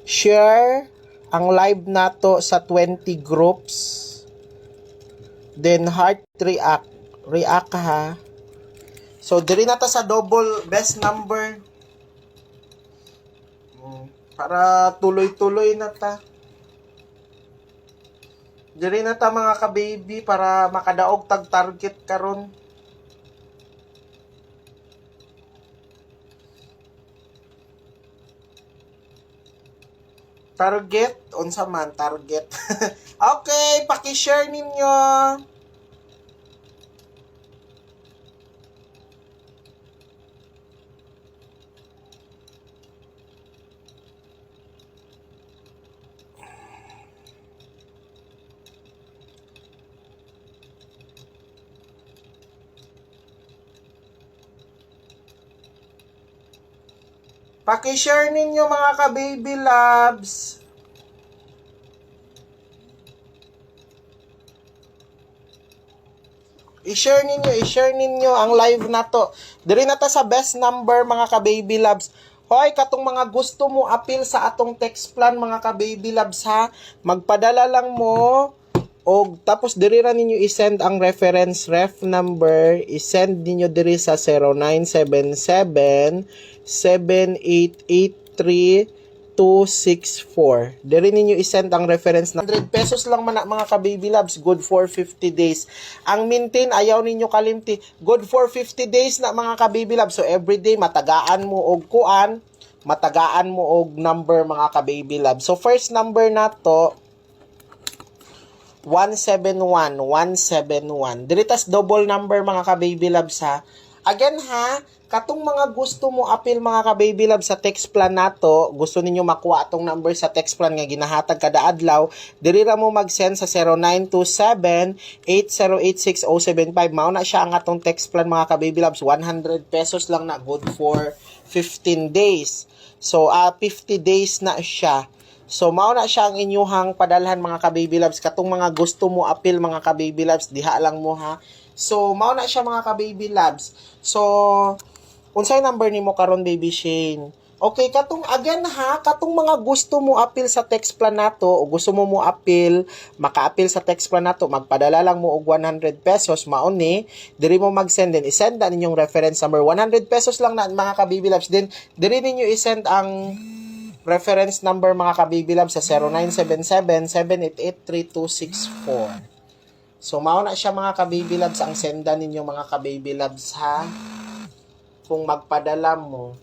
share ang live nato sa 20 groups. Then heart react. React ka ha. So diri na ta sa double best number. Para tuloy-tuloy na ta. Diri na ta mga ka-baby para makadaog tag target karon. Target unsa man target. Okay, paki-share ninyo. Paki-share ninyo mga ka-baby loves. I-share ninyo ang live na to. Diri na ta sa best number mga ka-baby loves. Hoy, katong mga gusto mo appeal sa atong text plan mga ka-baby loves ha. Magpadala lang mo og tapos diri ra ninyo i-send ang reference ref number. I-send ninyo diri sa 0977 7883 264. Diri ninyo i-send ang reference na 100 pesos lang man mga ka-baby loves, good for 50 days. Ang maintain ayaw ninyo kalimti, good for 50 days na mga ka-baby loves. So everyday matagaan mo og kuan, matagaan mo og number mga ka-baby loves. So first number na to 171. Diri tas double number mga ka-baby loves ha. Again ha, katong mga gusto mo appeal mga ka-baby love sa text plan nato, gusto ninyo makuha atong number sa text plan nga ginahatag kada adlaw, diri ra mo mag-send sa 0927-8086075. Mao na siya ang atong text plan mga ka-baby loves. 100 pesos lang na, good for 15 days. So 50 days na siya. So mao na siya ang inyuhang padalhan mga ka-baby loves. Katong mga gusto mo appeal mga ka-baby loves, diha lang mo ha. So mao na siya mga ka-baby loves. So unsay number nimo karon baby Shane? Okay, katong again ha, katong mga gusto mo appeal sa text plan nato o gusto mo appeal, maka-appeal sa text plan nato, magpadala lang mo og 100 pesos mao ni, diri mo mag-send din. I-send na ninyong reference number. 100 pesos lang na mga ka-baby loves. Then diri ninyo i-send ang reference number mga ka-baby loves sa 0977-7883264. So mao na siya mga ka-baby loves ang senda ninyo mga ka-baby loves ha. Kung magpadala mo.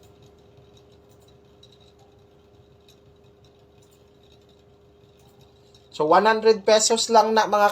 So 100 pesos lang na mga